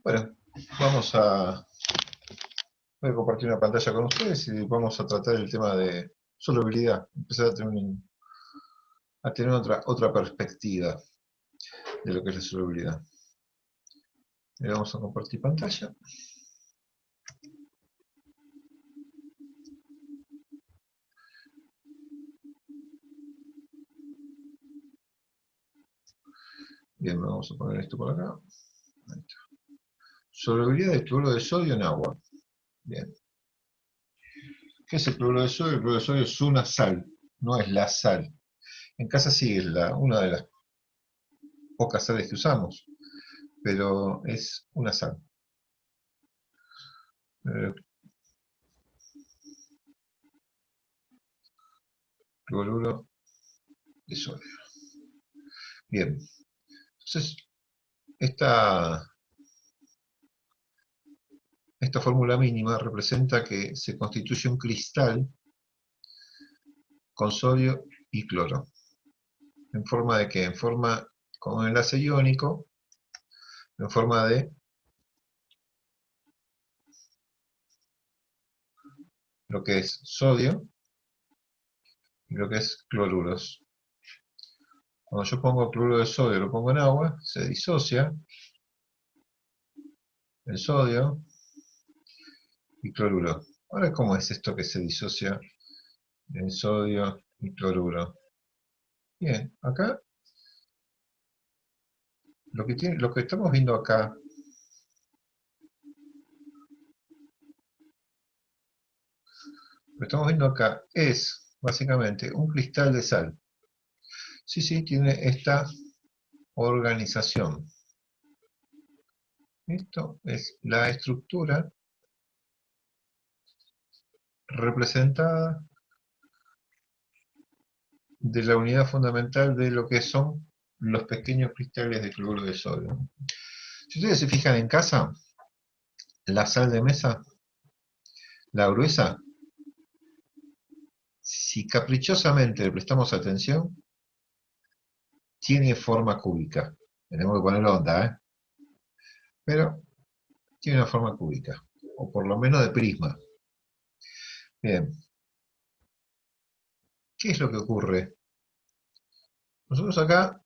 Bueno, voy a compartir una pantalla con ustedes y vamos a tratar el tema de solubilidad. Empezar a tener otra perspectiva de lo que es la solubilidad. Le vamos a compartir pantalla. Bien, vamos a poner esto por acá. Ahí está. Solubilidad de cloruro de sodio en agua. Bien. ¿Qué es el cloruro de sodio? El cloruro de sodio es una sal, no es la sal. En casa sí es una de las pocas sales que usamos, pero es una sal. Eh, Cloruro de sodio. Bien. Entonces, esta, esta fórmula mínima representa que se constituye un cristal con sodio y cloro. ¿En forma de qué? En forma con un enlace iónico, en forma de lo que es sodio y lo que es cloruros. Cuando yo pongo cloruro de sodio, lo pongo en agua, se disocia el sodio y cloruro. Ahora, ¿cómo es esto que se disocia el sodio y cloruro? Bien, acá lo que estamos viendo acá, lo que estamos viendo acá es básicamente un cristal de sal. Sí, sí, tiene esta organización. Esto es la estructura representada de la unidad fundamental de lo que son los pequeños cristales de cloruro de sodio. Si ustedes se fijan en casa, la sal de mesa, la gruesa, si caprichosamente le prestamos atención, tiene forma cúbica. Tenemos que poner onda, ¿eh? Pero tiene una forma cúbica, o por lo menos de prisma. Bien, ¿qué es lo que ocurre? Nosotros acá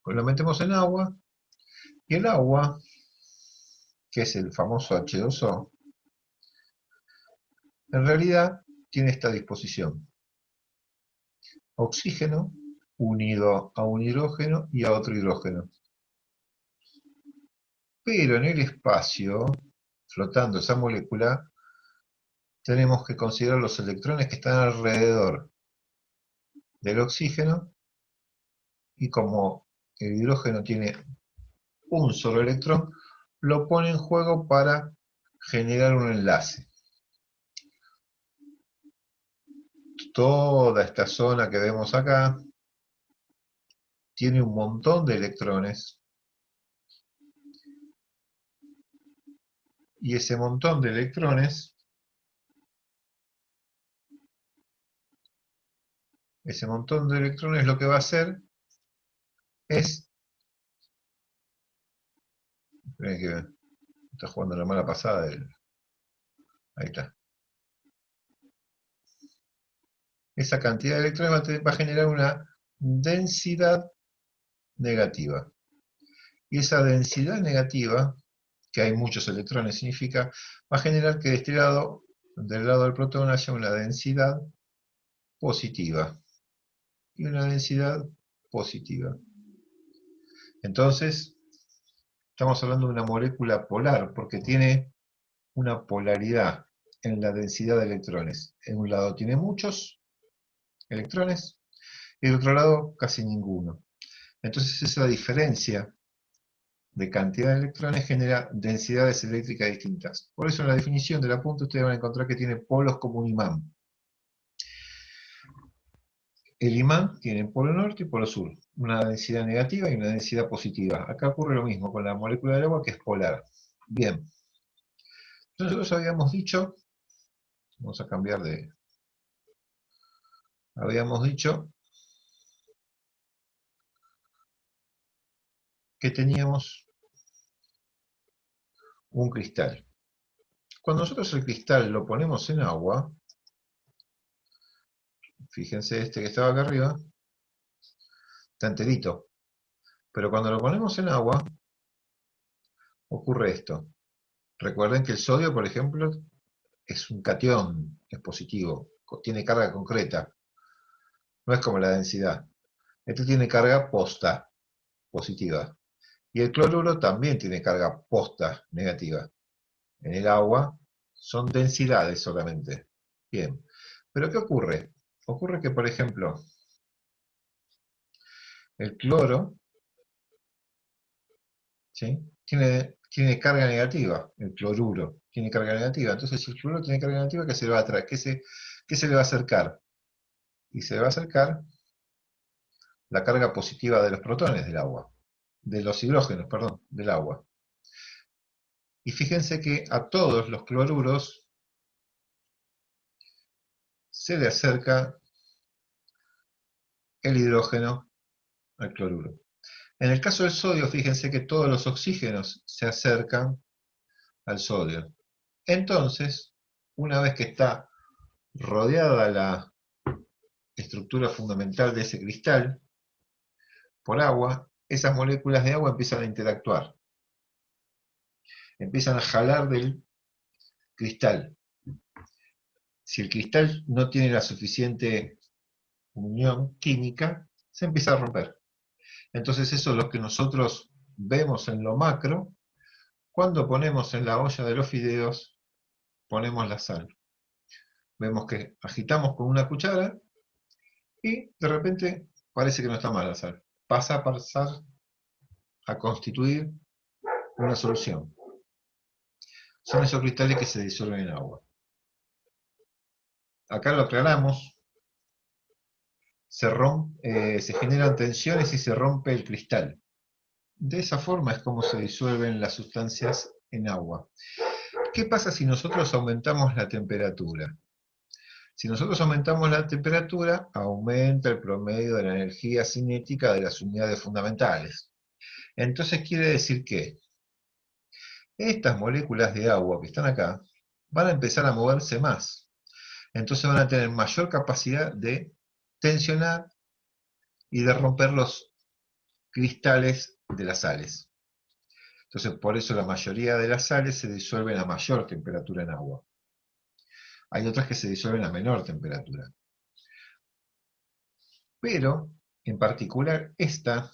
lo metemos en agua, y el agua, que es el famoso H2O, en realidad tiene esta disposición. Oxígeno unido a un hidrógeno y a otro hidrógeno. Pero en el espacio, flotando esa molécula, tenemos que considerar los electrones que están alrededor del oxígeno, y como el hidrógeno tiene un solo electrón, lo pone en juego para generar un enlace. Toda esta zona que vemos acá tiene un montón de electrones, y ese montón de electrones lo que va a hacer es, esperen que está jugando la mala pasada, ahí está, esa cantidad de electrones va a generar una densidad negativa. Y esa densidad negativa, que hay muchos electrones, significa, va a generar que de este lado, del lado del protón, haya una densidad positiva y una densidad positiva. Entonces, estamos hablando de una molécula polar, porque tiene una polaridad en la densidad de electrones. En un lado tiene muchos electrones, y del otro lado casi ninguno. Entonces esa diferencia de cantidad de electrones genera densidades eléctricas distintas. Por eso en la definición de la punta ustedes van a encontrar que tiene polos como un imán. El imán tiene polo norte y polo sur, una densidad negativa y una densidad positiva. Acá ocurre lo mismo con la molécula del agua, que es polar. Bien, nosotros habíamos dicho, vamos a cambiar de, habíamos dicho que teníamos un cristal. Cuando nosotros el cristal lo ponemos en agua, fíjense este que estaba acá arriba, está enterito. Pero cuando lo ponemos en agua, ocurre esto. Recuerden que el sodio, por ejemplo, es un catión, es positivo, tiene carga concreta. No es como la densidad. Este tiene carga posta, positiva. Y el cloruro también tiene carga posta, negativa. En el agua son densidades solamente. Bien. Pero ¿qué ocurre? Ocurre que, por ejemplo, el cloro, ¿sí?, tiene carga negativa, el cloruro tiene carga negativa. Entonces, si el cloruro tiene carga negativa, ¿qué se le va a atraer? ¿Qué se le va a acercar? Y se le va a acercar la carga positiva de los protones del agua, de los hidrógenos, perdón, del agua. Y fíjense que a todos los cloruros se le acerca el hidrógeno al cloruro. En el caso del sodio, fíjense que todos los oxígenos se acercan al sodio. Entonces, una vez que está rodeada la estructura fundamental de ese cristal por agua, esas moléculas de agua empiezan a interactuar, empiezan a jalar del cristal. Si el cristal no tiene la suficiente unión química, se empieza a romper. Entonces eso es lo que nosotros vemos en lo macro cuando ponemos en la olla de los fideos, ponemos la sal. Vemos que agitamos con una cuchara y de repente parece que no está mal la sal. Pasa a pasar a constituir una solución. Son esos cristales que se disuelven en agua. Acá lo aclaramos, se generan tensiones y se rompe el cristal. De esa forma es como se disuelven las sustancias en agua. ¿Qué pasa si nosotros aumentamos la temperatura? Si nosotros aumentamos la temperatura, aumenta el promedio de la energía cinética de las unidades fundamentales. Entonces quiere decir que estas moléculas de agua que están acá van a empezar a moverse más. Entonces van a tener mayor capacidad de tensionar y de romper los cristales de las sales. Entonces por eso la mayoría de las sales se disuelven a mayor temperatura en agua. Hay otras que se disuelven a menor temperatura. Pero, en particular, esta,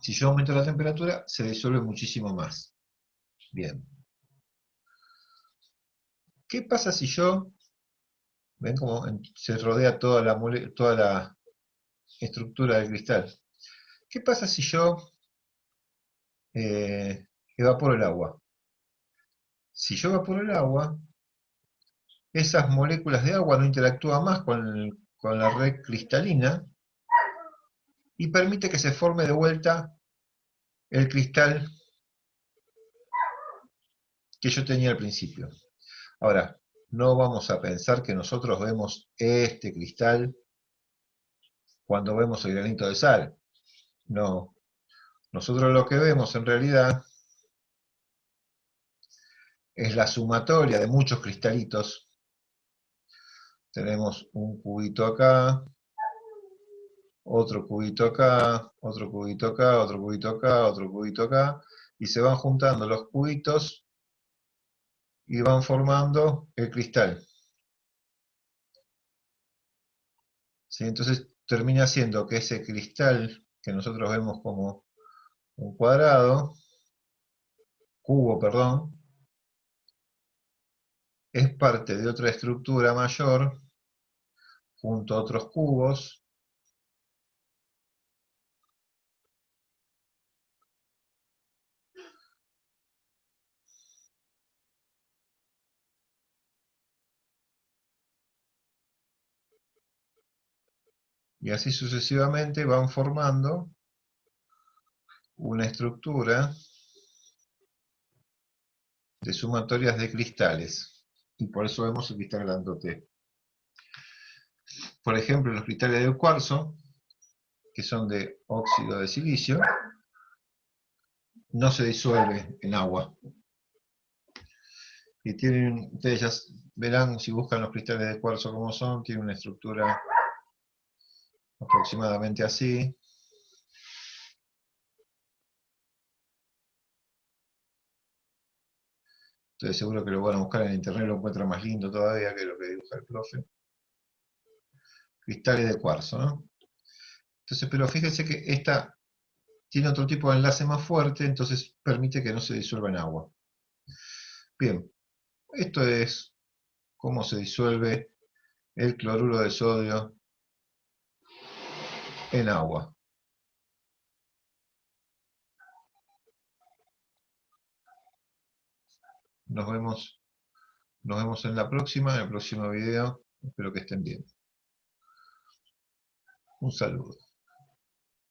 si yo aumento la temperatura, se disuelve muchísimo más. Bien. ¿Qué pasa si yo, ven cómo se rodea toda la estructura del cristal? ¿Qué pasa si yo evaporo el agua? Si yo evaporo el agua, esas moléculas de agua no interactúan más con la red cristalina y permite que se forme de vuelta el cristal que yo tenía al principio. Ahora, no vamos a pensar que nosotros vemos este cristal cuando vemos el granito de sal. No. Nosotros lo que vemos en realidad es la sumatoria de muchos cristalitos. Tenemos un cubito acá, otro cubito acá, otro cubito acá, otro cubito acá, otro cubito acá, y se van juntando los cubitos y van formando el cristal. ¿Sí? Entonces termina siendo que ese cristal que nosotros vemos como un cubo, perdón, es parte de otra estructura mayor junto a otros cubos y así sucesivamente van formando una estructura de sumatorias de cristales y por eso vemos el cristal grandote. Por ejemplo, los cristales de cuarzo, que son de óxido de silicio, no se disuelve en agua. Y tienen, ustedes ya verán si buscan los cristales de cuarzo como son, tiene una estructura aproximadamente así. Estoy seguro que lo van a buscar en internet, lo encuentran más lindo todavía que lo que dibuja el profe. Cristales de cuarzo, ¿no? Entonces, pero fíjense que esta tiene otro tipo de enlace más fuerte, entonces permite que no se disuelva en agua. Bien, esto es cómo se disuelve el cloruro de sodio en agua. Nos vemos, nos vemos en el próximo video. Espero que estén bien. Un saludo.